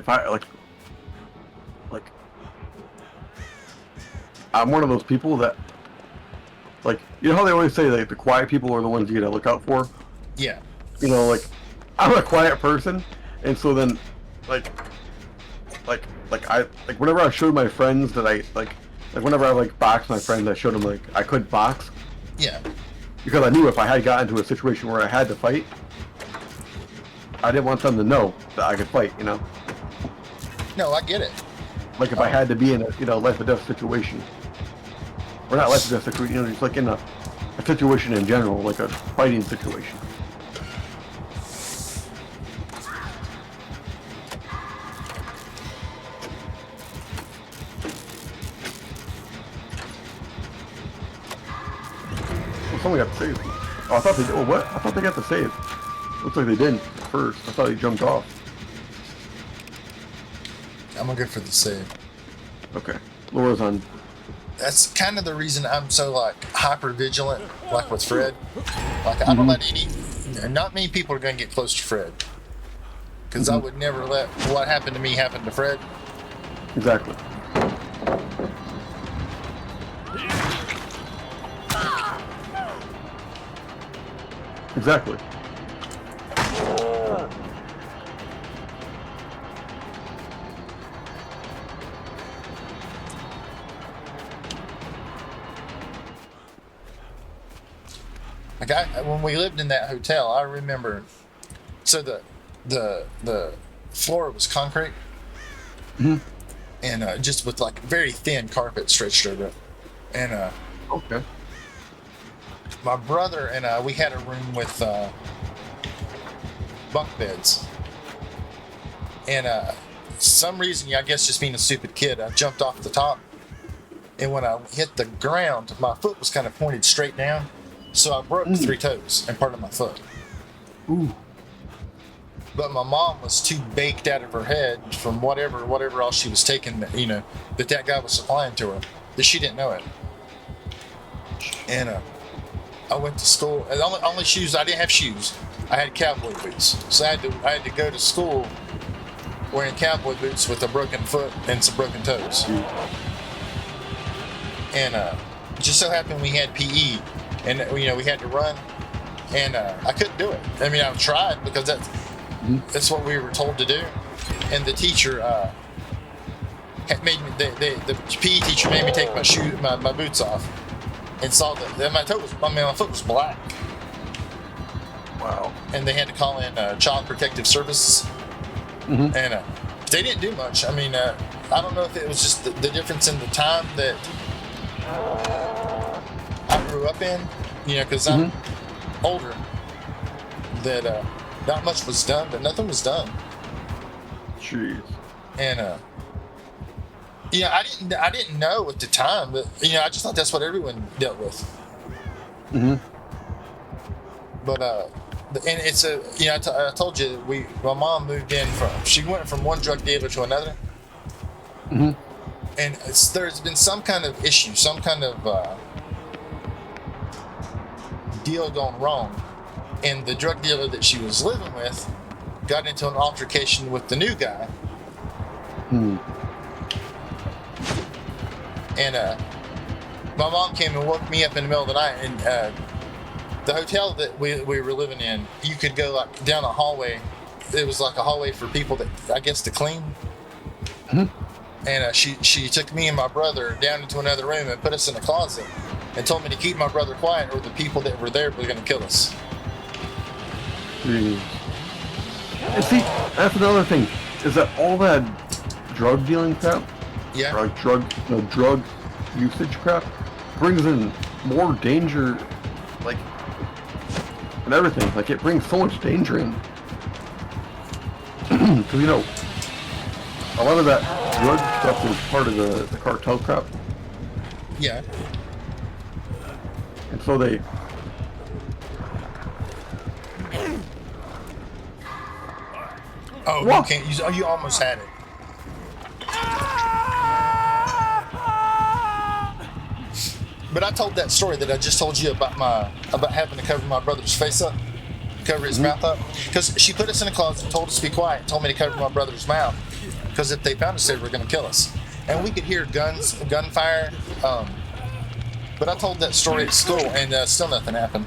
if I like I'm one of those people that like, you know how they always say like the quiet people are the ones you gotta look out for? Yeah. You know, like I'm a quiet person, and so then like whenever I showed my friends that I like whenever I like boxed my friends, I showed them like I could box. Yeah. Because I knew if I had gotten into a situation where I had to fight, I didn't want them to know that I could fight, you know? No, I get it. Like if I had to be in a, you know, life or death situation. Or not life or death situation, you know, just like in a situation in general, like a fighting situation. Well, someone got the save. Oh, I thought they did. Oh, what? I thought they got the save. Looks like they didn't at first. I thought he jumped off. I'm gonna go for the save. Okay. Laura's on. That's kind of the reason I'm so like hyper vigilant, like with Fred. Like I don't let not many people are gonna get close to Fred, because I would never let what happened to me happen to Fred. Exactly. Exactly. Like when we lived in that hotel, I remember. So the floor was concrete, and just with like very thin carpet stretched over it, and Okay. my brother and we had a room with bunk beds, and some reason, I guess just being a stupid kid, I jumped off the top, and when I hit the ground, my foot was kind of pointed straight down. So I broke 3 toes and part of my foot. Ooh. But my mom was too baked out of her head from whatever else she was taking, you know, that guy was supplying to her, that she didn't know it. And I went to school. And only shoes, I didn't have shoes. I had cowboy boots. So I had to go to school wearing cowboy boots with a broken foot and some broken toes. And just so happened we had PE. And you know we had to run, and I couldn't do it. I mean, I tried because that's what we were told to do. And the teacher had made me. The PE teacher made me take my boots off, and saw that my foot was black. Wow. And they had to call in Child Protective Services, and they didn't do much. I mean, I don't know if it was just the difference in the time that I grew up in, you know, because I'm older, that not much was done, but nothing was done. Jeez. And yeah, I didn't know at the time, but you know, I just thought that's what everyone dealt with. But and it's a, you know, I told you my mom moved in she went from one drug dealer to another. And there's been some kind of issue, some kind of deal gone wrong, and the drug dealer that she was living with got into an altercation with the new guy. And my mom came and woke me up in the middle of the night, and the hotel that we were living in, you could go like down a hallway. It was like a hallway for people that, I guess, to clean. And she took me and my brother down into another room and put us in a closet and told me to keep my brother quiet or the people that were there were going to kill us. Jeez. And see, that's another thing, is that all that drug dealing crap, Yeah. or like drug usage crap, brings in more danger, like, and everything. Like, it brings so much danger in. Because, you know, a lot of that drug stuff is part of the cartel crap. Yeah. And so they... Oh, What? you can't use. Oh, you almost had it. But I told that story that I just told you about having to cover my brother's face up, cover his mouth up, because she put us in a closet, told us to be quiet, told me to cover my brother's mouth, because if they found us, they were going to kill us. And we could hear gunfire. But I told that story at school, and still nothing happened.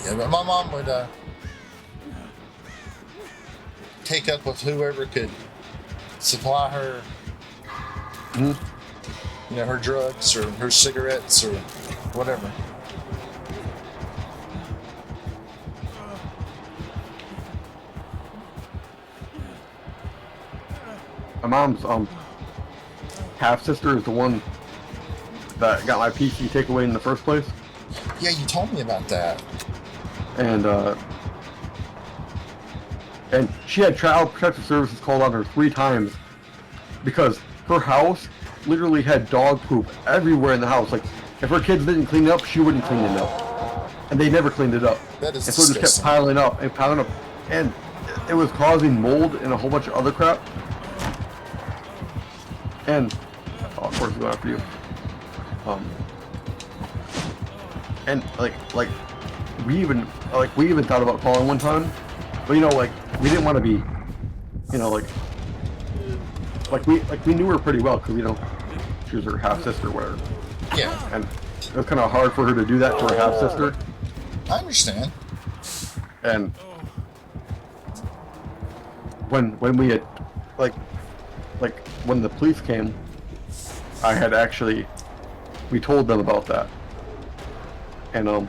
Yeah, but my mom would take up with whoever could supply her, her drugs or her cigarettes or whatever. My mom's half sister is the one that got my PC takeaway in the first place. Yeah, you told me about that. And she had Child Protective Services called on her 3 times because her house literally had dog poop everywhere in the house. Like, if her kids didn't clean it up, she wouldn't clean it up. And they never cleaned it up. That is and so it just kept piling up and piling up. And it was causing mold and a whole bunch of other crap. And, of course, going after you. And we even thought about calling one time, but we didn't want to be, we knew her pretty well because she was her half sister, or whatever. Yeah. And it was kind of hard for her to do that to her half sister. I understand. And when we had when the police came, we told them about that, and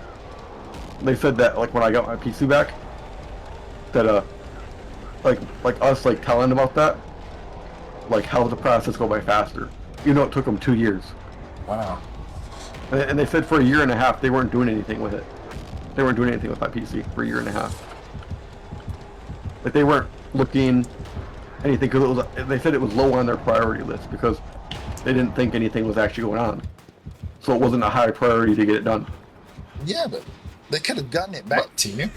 they said that when I got my PC back, that us telling about that, helped the process go by faster. It took them 2 years. Wow. And they said for 1.5 years they weren't doing anything with it. They weren't doing anything with my PC for 1.5 years. They weren't looking anything because they said it was low on their priority list because they didn't think anything was actually going on. So it wasn't a high priority to get it done. Yeah, but they could have gotten it back to you.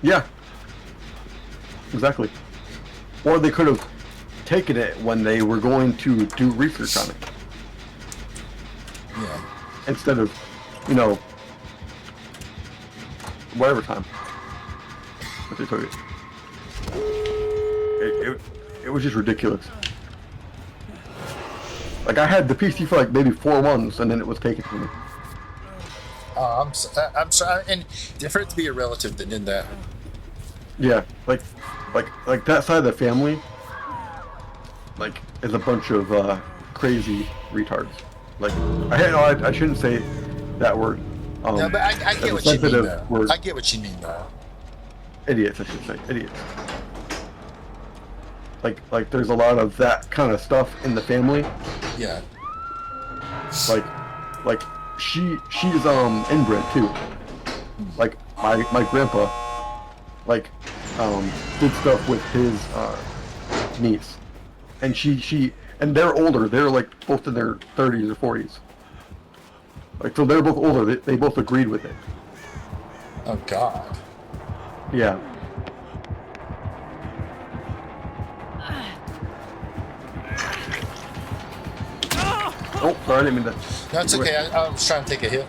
Yeah. Exactly. Or they could have taken it when they were going to do research on it. Yeah. Instead of, whatever time that they took it. It was just ridiculous. I had the PC for maybe 4 months, and then it was taken from me. I'm sorry, and for it to be a relative that did that. Yeah, like that side of the family, is a bunch of crazy retards. I shouldn't say that word. No, but I get what you mean, though. Word. I get what you mean, though. Idiots, I should say. Idiots. There's a lot of that kind of stuff in the family. Yeah. She's inbred too. My grandpa did stuff with his niece. And and they're older. They're both in their 30s or 40s. So they're both older. They both agreed with it. Oh God. Yeah. Oh, sorry, I didn't mean that. No, it's okay. I was trying to take a hit.